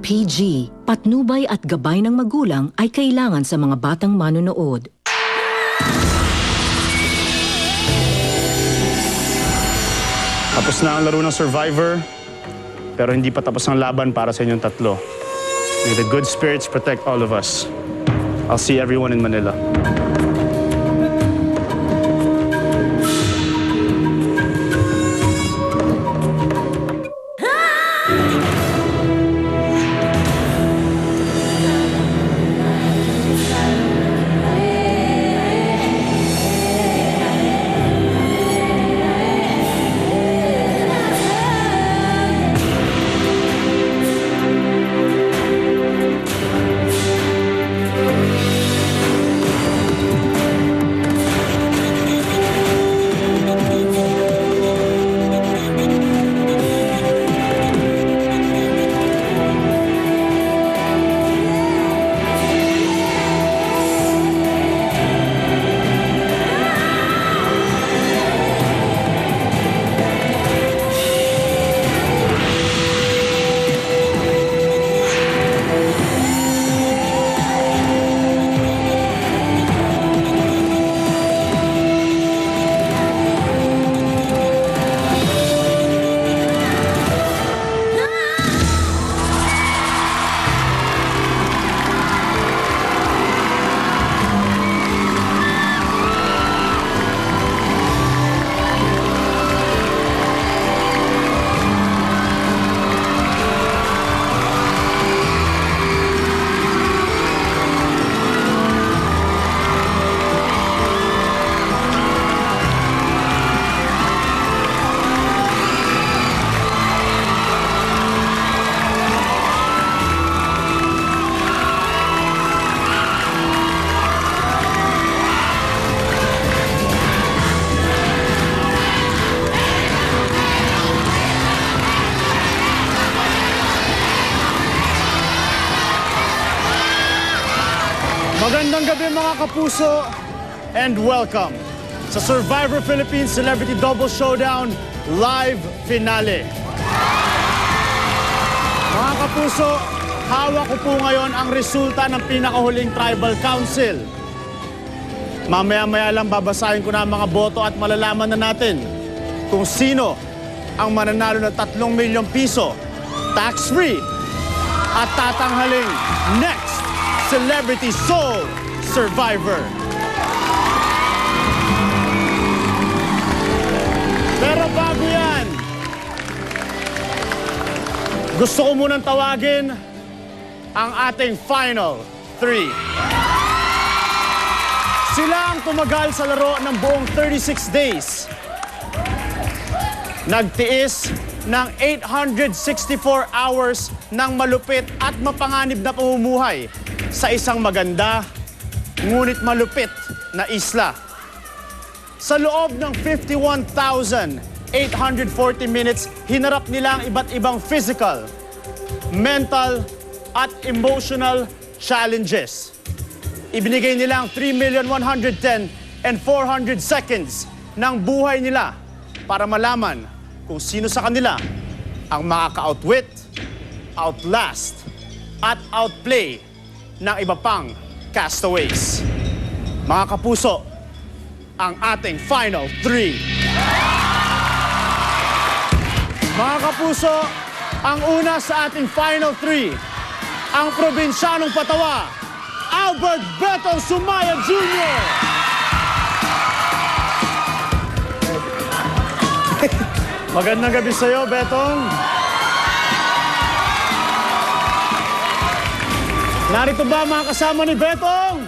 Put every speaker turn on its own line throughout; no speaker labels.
PG, patnubay at gabay ng magulang ay kailangan sa mga batang manonood.
Tapos na ang laro ng Survivor, pero hindi pa tapos ang laban para sa inyong tatlo. May the good spirits protect all of us. I'll see everyone in Manila. Magandang gabi mga kapuso and welcome sa Survivor Philippines Celebrity Double Showdown Live Finale. Mga kapuso, hawak ko po ngayon ang resulta ng pinakahuling Tribal Council. Mamaya-maya lang babasahin ko na ang mga boto at malalaman na natin kung sino ang mananalo ng 3 milyong piso, tax-free, at tatanghaling next Celebrity Soul Survivor. Pero bago yan, gusto ko munang tawagin ang ating Final 3. Sila ang tumagal sa laro ng buong 36 days. Nagtiis ng 864 hours ng malupit at mapanganib na pamumuhay sa isang maganda, ngunit malupit na isla. Sa loob ng 51,840 minutes, hinarap nila ang iba't ibang physical, mental, at emotional challenges. Ibinigay nila ang 3,110,400 seconds ng buhay nila para malaman kung sino sa kanila ang makaka-outwit, outlast, at outplay ng iba pang castaways. Mga kapuso, ang ating Final 3. Mga kapuso, ang una sa ating Final 3, ang probinsyanong patawa, Albert Betong Sumaya Jr. Magandang gabi sa'yo, Betong. Narito ba mga kasama ni Betong?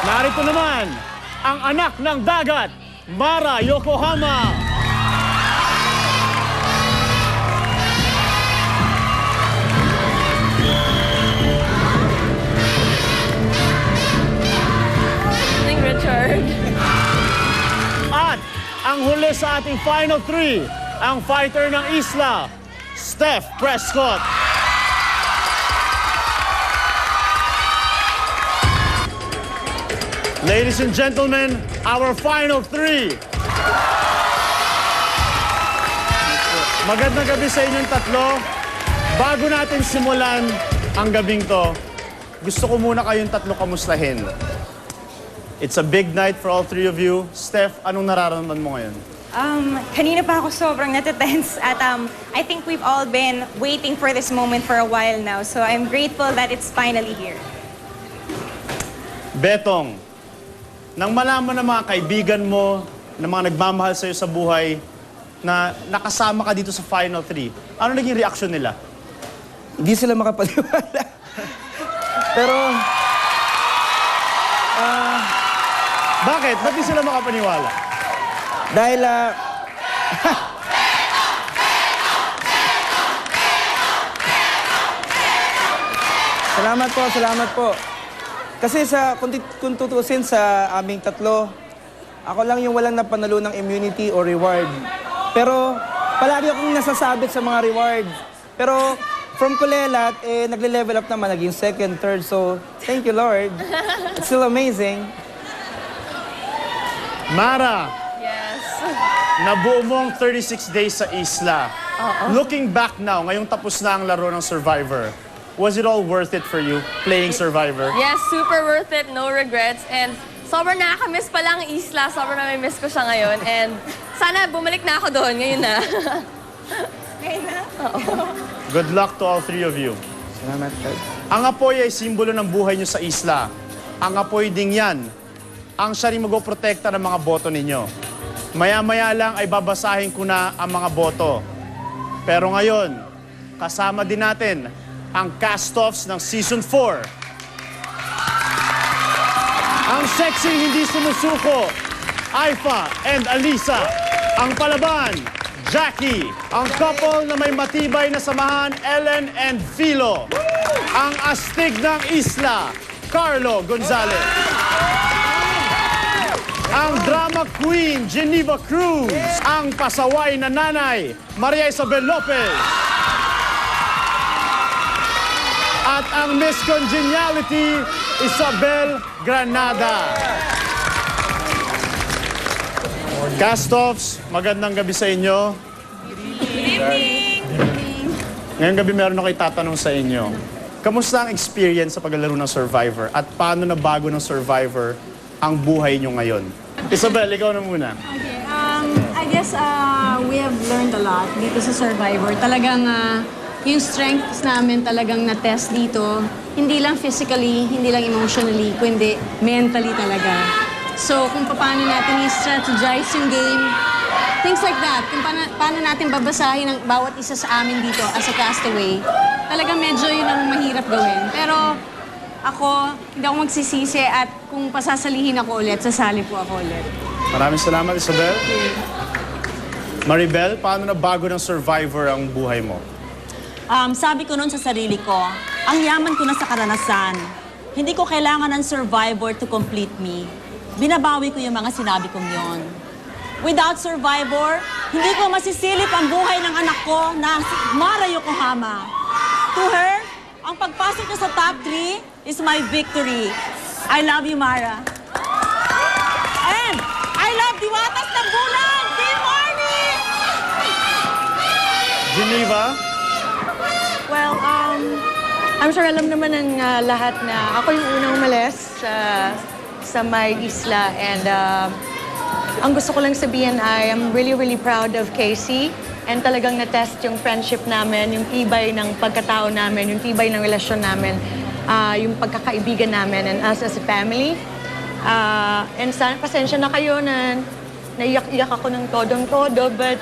Narito naman ang anak ng dagat, Mara Yokohama.
Richard.
At ang huli sa ating Final 3, ang fighter ng isla, Steph Prescott. Ladies and gentlemen, our Final 3. Magandang gabi sa inyong tatlo. Bago natin simulan ang gabing to, gusto ko muna kayong tatlo kamustahin. It's a big night for all three of you. Steph, anong nararamdaman mo ngayon?
Kanina pa ako sobrang natetense at I think we've all been waiting for this moment for a while now. So I'm grateful that it's finally here.
Betong, nang malaman ng mga kaibigan mo, ng mga nagmamahal sa'yo sa buhay, na nakasama ka dito sa Final 3, ano naging reaksyon nila?
Hindi sila makapaniwala. Pero,
Bakit? Ba't di sila makapaniwala?
dahil, salamat po. Kasi kung tutusin sa aming tatlo, ako lang yung walang napanalo ng immunity o reward. Pero, palagi akong nasasabit sa mga reward. Pero, from Kulelat, nagle-level up naman, naging second, third. So, thank you, Lord. It's still amazing.
Mara,
Yes.
nabuo mo ang 36 days sa isla. Looking back now, ngayong tapos na ang laro ng Survivor, was it all worth it for you, playing Survivor?
Yes, super worth it. No regrets. And sobrang nakakamiss pa lang ang isla. Sobrang nami-miss ko siya ngayon. And sana bumalik na ako doon. Ngayon na.
Good luck to all three of you.
Salamat, Lord.
Ang apoy ay simbolo ng buhay nyo sa isla. Ang apoy ding yan, ang siya rin mag-protekta ng mga boto ninyo. Maya-maya lang ay babasahin ko na ang mga boto. Pero ngayon, kasama din natin ang cast-offs ng Season 4. Ang sexy hindi sumusuko, Aifa and Alisa. Ang palaban, Jackie. Ang couple na may matibay na samahan, Ellen and Philo. Ang astig ng isla, Carlo Gonzalez. Ang drama queen, Geneva Cruz. Ang pasaway na nanay, Maria Isabel Lopez. At ang Miss Congeniality, Isabel Granada. Cast-offs, magandang gabi sa inyo. Ngayong gabi meron ako itatanong sa inyo. Kamusta ang experience sa paglalaro ng Survivor? At paano na bago ng Survivor ang buhay nyo ngayon? Isabel, ikaw na muna.
Okay, I guess we have learned a lot dito sa Survivor. Talagang yung strengths namin talagang na-test dito. Hindi lang physically, hindi lang emotionally, kundi mentally talaga. So kung paano natin i-strategize yung game, things like that. Kung paano natin babasahin ang bawat isa sa amin dito as a castaway, talagang medyo yun ang mahirap gawin. Pero ako, hindi ako magsisisi at kung pasasalihin ako ulit, sasali po ako ulit.
Maraming salamat, Isabel. Maribel, paano na bago ng Survivor ang buhay mo?
Sabi ko noon sa sarili ko, ang yaman ko na sa karanasan. Hindi ko kailangan ng Survivor to complete me. Binabawi ko yung mga sinabi kong yon. Without Survivor, hindi ko masisilip ang buhay ng anak ko na si Mara Yokohama. To her, ang pagpasok niya sa top 3 is my victory. I love you, Mara. And I love Diwatas ng Bulan! Team Army!
Geneva?
Well, I'm sure alam naman ng lahat na ako yung unang umalis sa my isla and ang gusto ko lang sabihin ay I'm really, really proud of Casey and talagang na-test yung friendship namin, yung tibay ng pagkatao namin, yung tibay ng relasyon namin, yung pagkakaibigan namin and us as a family. And sana, pasensya na kayo na naiyak-iyak ako ng todong-todo, but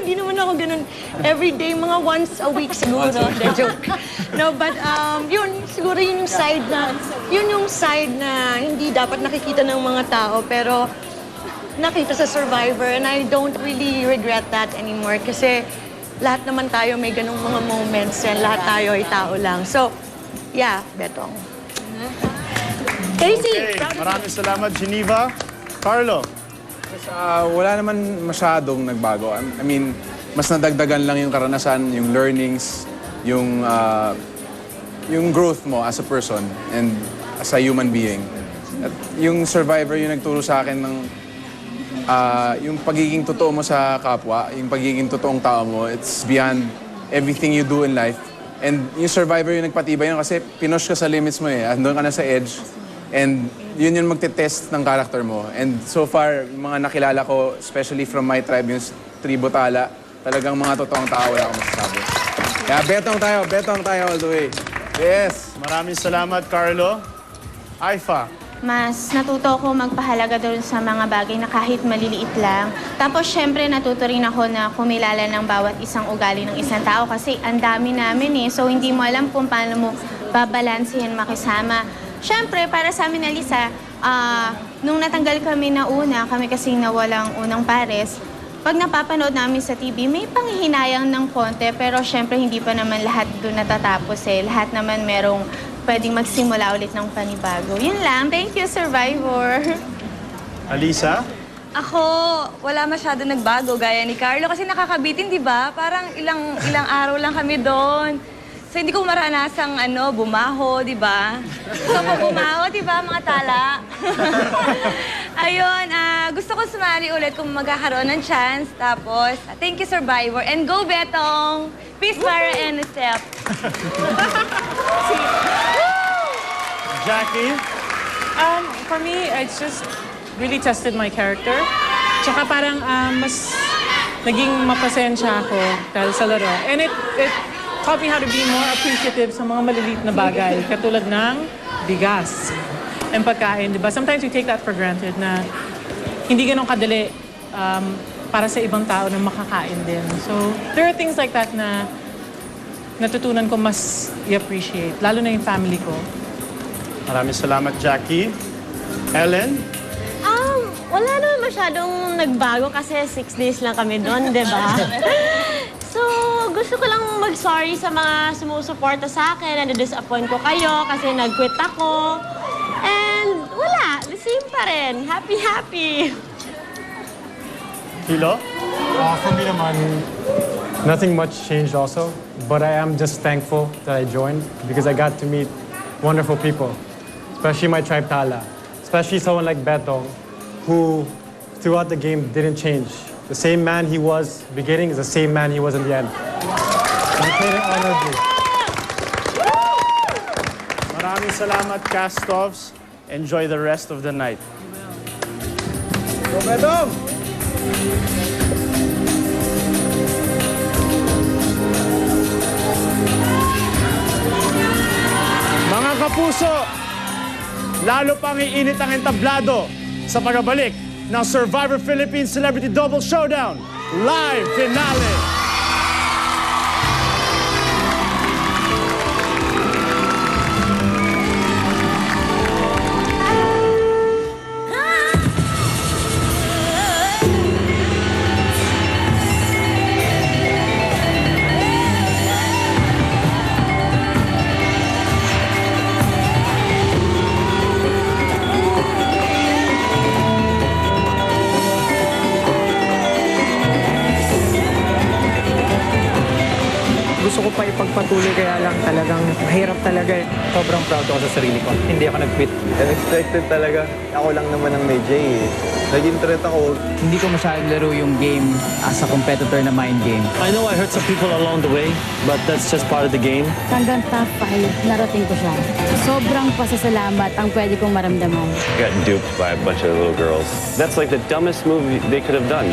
hindi naman ako ganun everyday, mga once a week siguro. The joke. No, but yun, siguro yun yung side na hindi dapat nakikita ng mga tao, pero nakita sa Survivor, and I don't really regret that anymore kasi lahat naman tayo may ganung mga moments and lahat tayo ay tao lang. So, yeah, Betong. Casey!
Okay, maraming salamat, Geneva. Carlo?
Wala naman masyadong nagbago. I mean, mas nadagdagan lang yung karanasan, yung learnings, yung growth mo as a person and as a human being. At yung Survivor yung nagturo sa akin ng yung pagiging totoo mo sa kapwa, yung pagiging totoong tao mo, it's beyond everything you do in life. And yung Survivor yung nagpatibay yun kasi pinush ka sa limits mo eh. Andun ka na sa edge. And yun yung magte-test ng character mo. And so far, yung mga nakilala ko, especially from my tribe, yung tribo Tala, talagang mga totoong tao, wala akong masasabi. Kaya betong tayo all the way. Yes!
Maraming salamat, Carlo. Aifa.
Mas natuto ko magpahalaga doon sa mga bagay na kahit maliliit lang. Tapos syempre natuto rin ako na kumilala ng bawat isang ugali ng isang tao kasi ang dami namin eh. So hindi mo alam kung paano mo babalansehin makisama. Syempre para sa amin na Lisa, nung natanggal kami na una, kami kasing nawalang unang pares, pag napapanood namin sa TV, may panghihinayang ng konti pero syempre hindi pa naman lahat doon natatapos eh. Lahat naman merong pwedeng magsimula ulit ng panibago. Yun lang. Thank you, Survivor.
Alisa?
Ako, wala masyado nagbago gaya ni Carlo kasi nakakabitin, di ba? Parang ilang araw lang kami doon. So hindi ko maranasang bumaho, di ba? So pag bumaho, di ba, mga tala? Ayun, gusto ko sumali ulit kung magkakaroon ng chance. Tapos, thank you, Survivor. And go, Betong! Peace, Mara, and Steph.
Jackie?
For me, it's just really tested my character. Tsaka parang mas naging mapasensya ako dahil sa laro. And it taught me how to be more appreciative sa mga maliliit na bagay, katulad ng bigas and pagkain, di ba? Sometimes we take that for granted na hindi ganun kadali para sa ibang tao na makakain din. So, there are things like that na natutunan ko mas i-appreciate, lalo na yung family ko.
Maraming salamat, Jackie. Ellen?
Wala naman masyadong nagbago kasi 6 days lang kami doon, di ba? So, gusto ko lang mag-sorry sa mga sumusuporta sa akin, na-disappoint ko kayo kasi nag-quit ako. And wala, the same pa rin. Happy.
Hilo?
For me naman, nothing much changed also. But I am just thankful that I joined because I got to meet wonderful people, especially my tribe Tala, especially someone like Betong, who throughout the game didn't change. The same man he was beginning is the same man he was in the end. And he played it honorably.
Maraming salamat, cast-offs. Enjoy the rest of the night.
Go, Betong!
Mga kapuso, lalo pang iinit ang entablado sa pagbabalik ng Survivor Philippines Celebrity Double Showdown Live Finale.
Gusto ko pa ipagpatuloy kaya lang talagang mahirap talaga eh. Sobrang proud ako sa sarili ko. Hindi ako nag-quit.
Unexpected talaga. Ako lang naman ang may J eh. Naging threat ako.
Hindi ko masyadong laro yung game as a competitor na mind game.
I know I hurt some people along the way, but that's just part of the game.
Hanggang top 5, narating ko siya. Sobrang pasasalamat ang pwede kong maramdaman.
Got duped by a bunch of little girls. That's like the dumbest move they could have done.